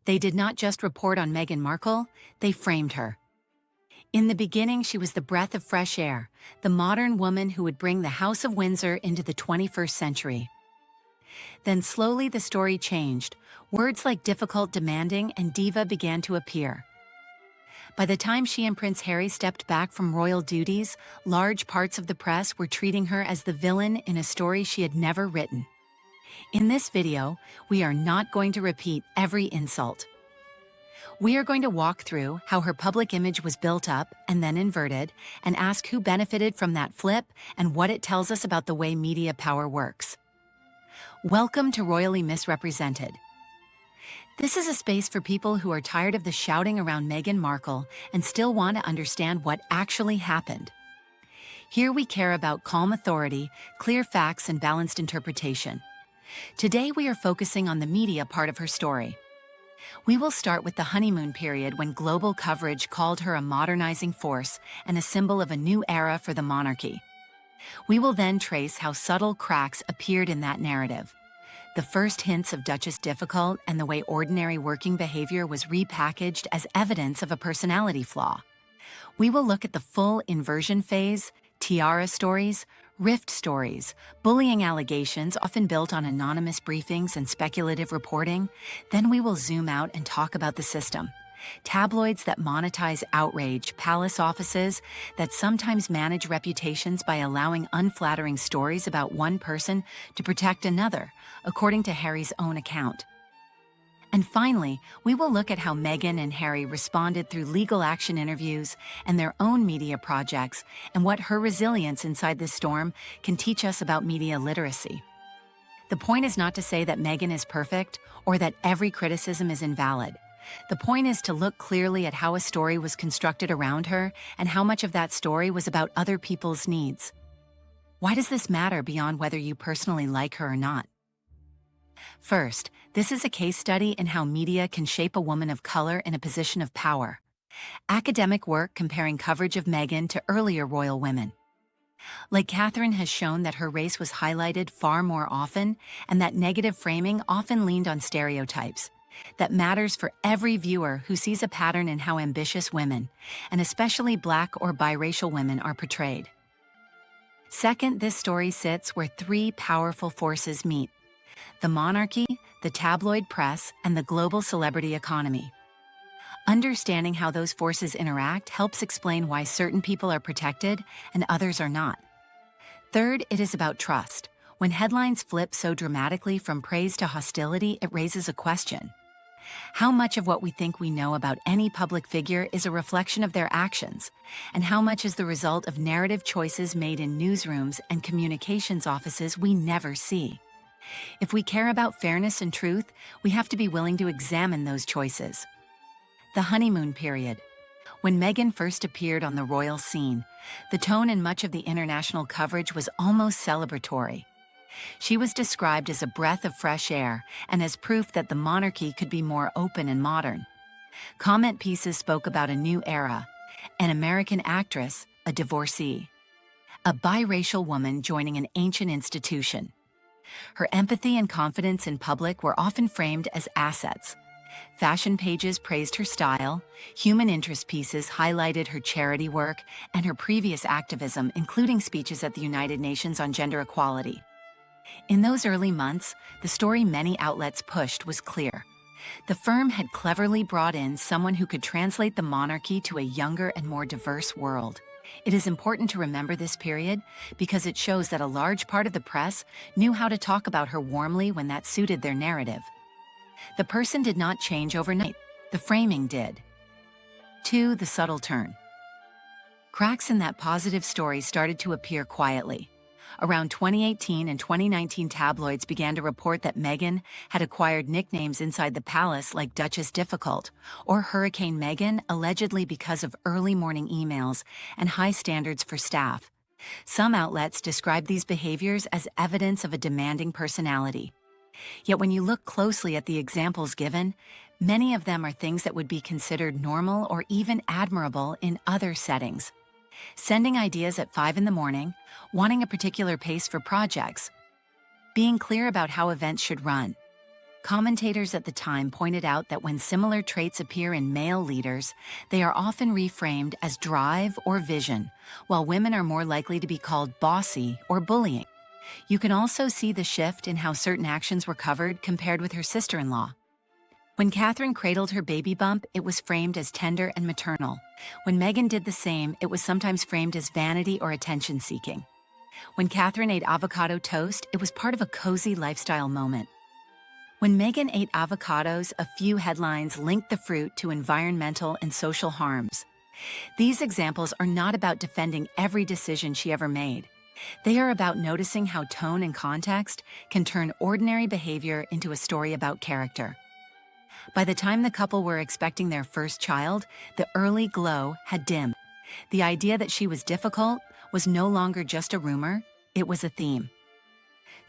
They did not just report on Meghan Markle, they framed her. In the beginning, she was the breath of fresh air, the modern woman who would bring the House of Windsor into the 21st century. Then slowly the story changed. Words like difficult, demanding, and diva began to appear. By the time she and Prince Harry stepped back from royal duties, large parts of the press were treating her as the villain in a story she had never written. In this video, we are not going to repeat every insult. We are going to walk through how her public image was built up and then inverted, and ask who benefited from that flip and what it tells us about the way media power works. Welcome to Royally Misrepresented. This is a space for people who are tired of the shouting around Meghan Markle and still want to understand what actually happened. Here we care about calm authority, clear facts, and balanced interpretation. Today we are focusing on the media part of her story. We will start with the honeymoon period when global coverage called her a modernizing force and a symbol of a new era for the monarchy. We will then trace how subtle cracks appeared in that narrative. The first hints of Duchess Difficult and the way ordinary working behavior was repackaged as evidence of a personality flaw. We will look at the full inversion phase, tiara stories, rift stories, bullying allegations often built on anonymous briefings and speculative reporting. Then we will zoom out and talk about the system. Tabloids that monetize outrage, palace offices that sometimes manage reputations by allowing unflattering stories about one person to protect another, according to Harry's own account. And finally, we will look at how Meghan and Harry responded through legal action interviews and their own media projects, and what her resilience inside this storm can teach us about media literacy. The point is not to say that Meghan is perfect or that every criticism is invalid. The point is to look clearly at how a story was constructed around her and how much of that story was about other people's needs. Why does this matter beyond whether you personally like her or not? First, this is a case study in how media can shape a woman of color in a position of power. Academic work comparing coverage of Meghan to earlier royal women. Like Catherine has shown that her race was highlighted far more often, and that negative framing often leaned on stereotypes. That matters for every viewer who sees a pattern in how ambitious women, and especially Black or biracial women, are portrayed. Second, this story sits where three powerful forces meet: the monarchy, the tabloid press, and the global celebrity economy. Understanding how those forces interact helps explain why certain people are protected and others are not. Third, it is about trust. When headlines flip so dramatically from praise to hostility, it raises a question. How much of what we think we know about any public figure is a reflection of their actions, and how much is the result of narrative choices made in newsrooms and communications offices we never see? If we care about fairness and truth, we have to be willing to examine those choices. The honeymoon period. When Meghan first appeared on the royal scene, the tone in much of the international coverage was almost celebratory. She was described as a breath of fresh air and as proof that the monarchy could be more open and modern. Comment pieces spoke about a new era, an American actress, a divorcee, a biracial woman joining an ancient institution. Her empathy and confidence in public were often framed as assets. Fashion pages praised her style, human interest pieces highlighted her charity work and her previous activism, including speeches at the United Nations on gender equality. In those early months, the story many outlets pushed was clear. The firm had cleverly brought in someone who could translate the monarchy to a younger and more diverse world. It is important to remember this period because it shows that a large part of the press knew how to talk about her warmly when that suited their narrative. The person did not change overnight. The framing did. 2. The subtle turn. Cracks in that positive story started to appear quietly. Around 2018 and 2019, tabloids began to report that Meghan had acquired nicknames inside the palace like Duchess Difficult or Hurricane Meghan, allegedly because of early morning emails and high standards for staff. Some outlets described these behaviors as evidence of a demanding personality. Yet when you look closely at the examples given, many of them are things that would be considered normal or even admirable in other settings. Sending ideas at 5 in the morning, wanting a particular pace for projects, being clear about how events should run. Commentators at the time pointed out that when similar traits appear in male leaders, they are often reframed as drive or vision, while women are more likely to be called bossy or bullying. You can also see the shift in how certain actions were covered compared with her sister-in-law. When Catherine cradled her baby bump, it was framed as tender and maternal. When Meghan did the same, it was sometimes framed as vanity or attention-seeking. When Catherine ate avocado toast, it was part of a cozy lifestyle moment. When Meghan ate avocados, a few headlines linked the fruit to environmental and social harms. These examples are not about defending every decision she ever made. They are about noticing how tone and context can turn ordinary behavior into a story about character. By the time the couple were expecting their first child, the early glow had dimmed. The idea that she was difficult was no longer just a rumor, it was a theme.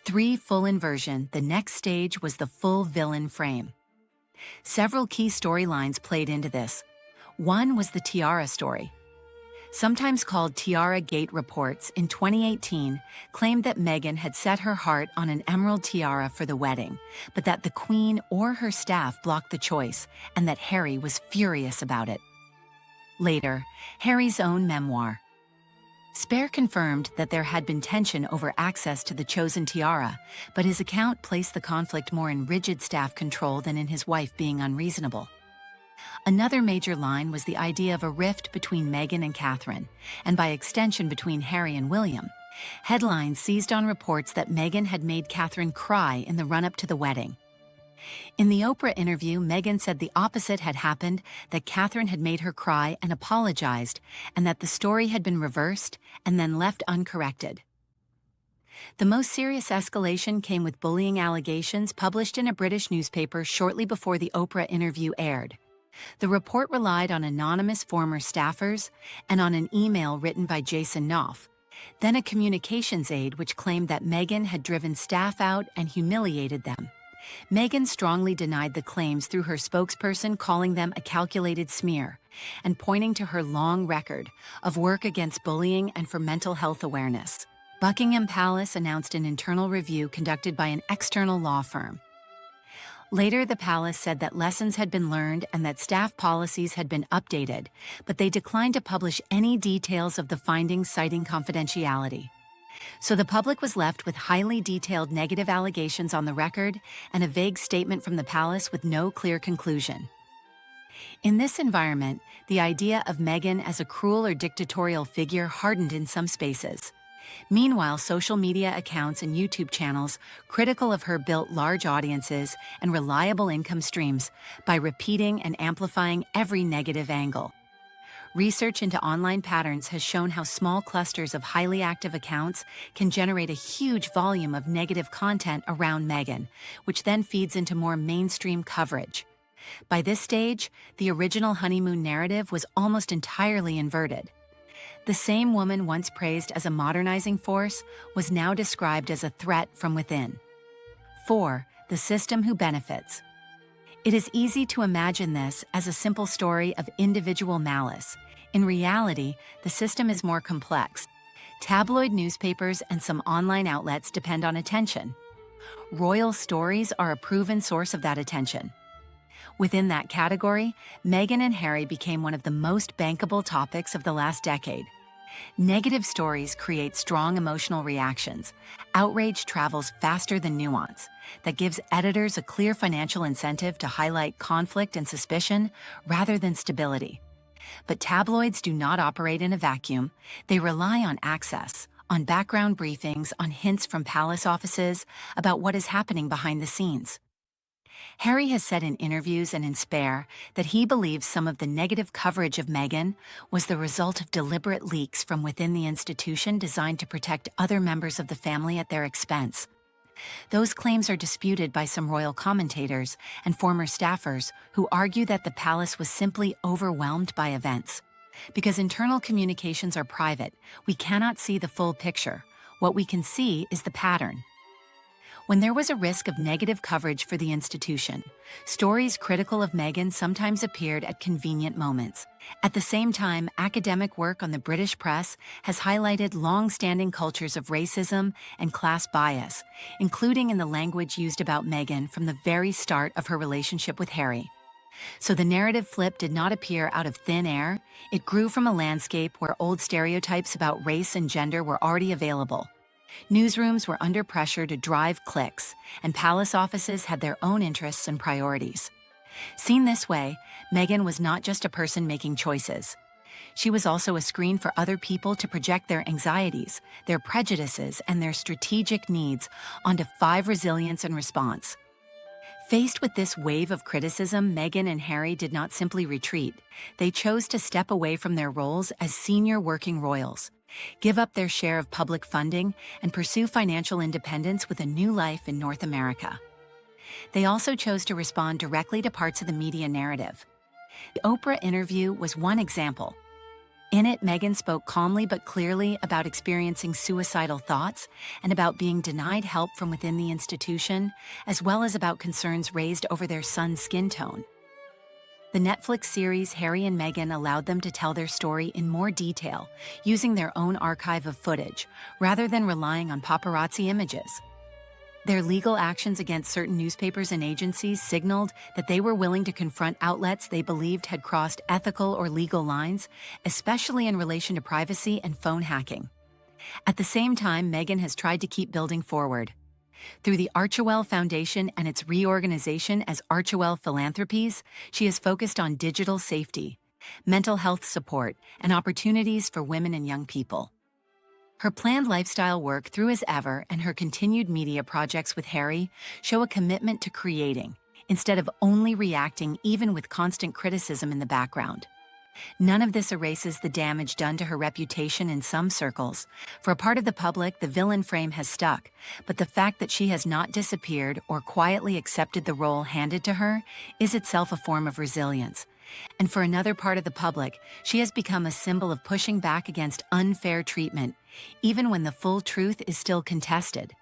3 full inversion, the next stage was the full villain frame. Several key storylines played into this. One was the tiara story. Sometimes called Tiara Gate reports in 2018 claimed that Meghan had set her heart on an emerald tiara for the wedding, but that the Queen or her staff blocked the choice and that Harry was furious about it. Later, Harry's own memoir. Spare confirmed that there had been tension over access to the chosen tiara, but his account placed the conflict more in rigid staff control than in his wife being unreasonable. Another major line was the idea of a rift between Meghan and Catherine, and by extension between Harry and William. Headlines seized on reports that Meghan had made Catherine cry in the run-up to the wedding. In the Oprah interview, Meghan said the opposite had happened, that Catherine had made her cry and apologized, and that the story had been reversed and then left uncorrected. The most serious escalation came with bullying allegations published in a British newspaper shortly before the Oprah interview aired. The report relied on anonymous former staffers and on an email written by Jason Knopf, then a communications aide which claimed that Meghan had driven staff out and humiliated them. Meghan strongly denied the claims through her spokesperson, calling them a calculated smear, and pointing to her long record of work against bullying and for mental health awareness. Buckingham Palace announced an internal review conducted by an external law firm. Later, the palace said that lessons had been learned and that staff policies had been updated, but they declined to publish any details of the findings, citing confidentiality. So the public was left with highly detailed negative allegations on the record and a vague statement from the palace with no clear conclusion. In this environment, the idea of Meghan as a cruel or dictatorial figure hardened in some spaces. Meanwhile, social media accounts and YouTube channels critical of her built large audiences and reliable income streams by repeating and amplifying every negative angle. Research into online patterns has shown how small clusters of highly active accounts can generate a huge volume of negative content around Meghan, which then feeds into more mainstream coverage. By this stage, the original honeymoon narrative was almost entirely inverted. The same woman once praised as a modernizing force was now described as a threat from within. 4. The system who benefits. It is easy to imagine this as a simple story of individual malice. In reality, the system is more complex. Tabloid newspapers and some online outlets depend on attention. Royal stories are a proven source of that attention. Within that category, Meghan and Harry became one of the most bankable topics of the last decade. Negative stories create strong emotional reactions. Outrage travels faster than nuance. That gives editors a clear financial incentive to highlight conflict and suspicion rather than stability. But tabloids do not operate in a vacuum. They rely on access, on background briefings, on hints from palace offices about what is happening behind the scenes. Harry has said in interviews and in Spare that he believes some of the negative coverage of Meghan was the result of deliberate leaks from within the institution designed to protect other members of the family at their expense. Those claims are disputed by some royal commentators and former staffers who argue that the palace was simply overwhelmed by events. Because internal communications are private, we cannot see the full picture. What we can see is the pattern. When there was a risk of negative coverage for the institution, stories critical of Meghan sometimes appeared at convenient moments. At the same time, academic work on the British press has highlighted long-standing cultures of racism and class bias, including in the language used about Meghan from the very start of her relationship with Harry. So the narrative flip did not appear out of thin air. It grew from a landscape where old stereotypes about race and gender were already available. Newsrooms were under pressure to drive clicks, and palace offices had their own interests and priorities. Seen this way, Meghan was not just a person making choices. She was also a screen for other people to project their anxieties, their prejudices, and their strategic needs onto resilience and response. Faced with this wave of criticism, Meghan and Harry did not simply retreat. They chose to step away from their roles as senior working royals, give up their share of public funding, and pursue financial independence with a new life in North America. They also chose to respond directly to parts of the media narrative. The Oprah interview was one example. In it, Meghan spoke calmly but clearly about experiencing suicidal thoughts and about being denied help from within the institution, as well as about concerns raised over their son's skin tone. The Netflix series Harry and Meghan allowed them to tell their story in more detail, using their own archive of footage, rather than relying on paparazzi images. Their legal actions against certain newspapers and agencies signaled that they were willing to confront outlets they believed had crossed ethical or legal lines, especially in relation to privacy and phone hacking. At the same time, Meghan has tried to keep building forward. Through the Archewell Foundation and its reorganization as Archewell Philanthropies, she is focused on digital safety, mental health support, and opportunities for women and young people. Her planned lifestyle work through as ever and her continued media projects with Harry show a commitment to creating, instead of only reacting even with constant criticism in the background. None of this erases the damage done to her reputation in some circles. For a part of the public, the villain frame has stuck, but the fact that she has not disappeared or quietly accepted the role handed to her is itself a form of resilience. And for another part of the public, she has become a symbol of pushing back against unfair treatment, even when the full truth is still contested.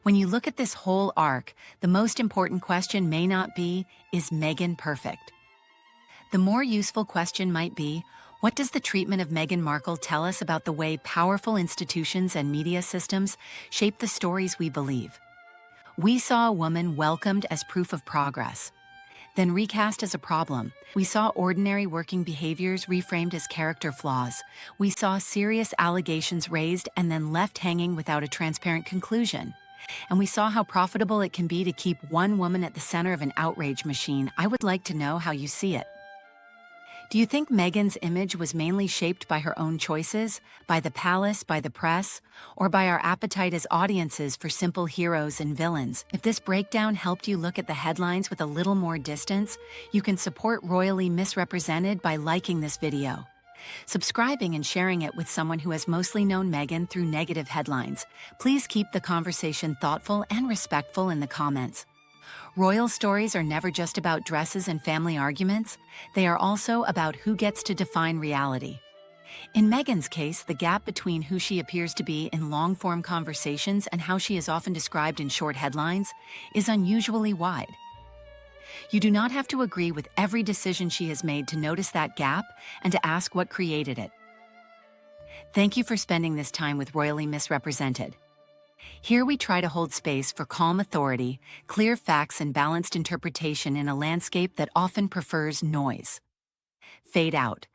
When you look at this whole arc, the most important question may not be, is Meghan perfect? The more useful question might be, what does the treatment of Meghan Markle tell us about the way powerful institutions and media systems shape the stories we believe? We saw a woman welcomed as proof of progress, then recast as a problem. We saw ordinary working behaviors reframed as character flaws. We saw serious allegations raised and then left hanging without a transparent conclusion. And we saw how profitable it can be to keep one woman at the center of an outrage machine. I would like to know how you see it. Do you think Meghan's image was mainly shaped by her own choices, by the palace, by the press, or by our appetite as audiences for simple heroes and villains? If this breakdown helped you look at the headlines with a little more distance, you can support Royally Misrepresented by liking this video, subscribing and sharing it with someone who has mostly known Meghan through negative headlines. Please keep the conversation thoughtful and respectful in the comments. Royal stories are never just about dresses and family arguments. They are also about who gets to define reality. In Meghan's case, the gap between who she appears to be in long-form conversations and how she is often described in short headlines is unusually wide. You do not have to agree with every decision she has made to notice that gap and to ask what created it. Thank you for spending this time with Royally Misrepresented. Here we try to hold space for calm authority, clear facts, and balanced interpretation in a landscape that often prefers noise. Fade out.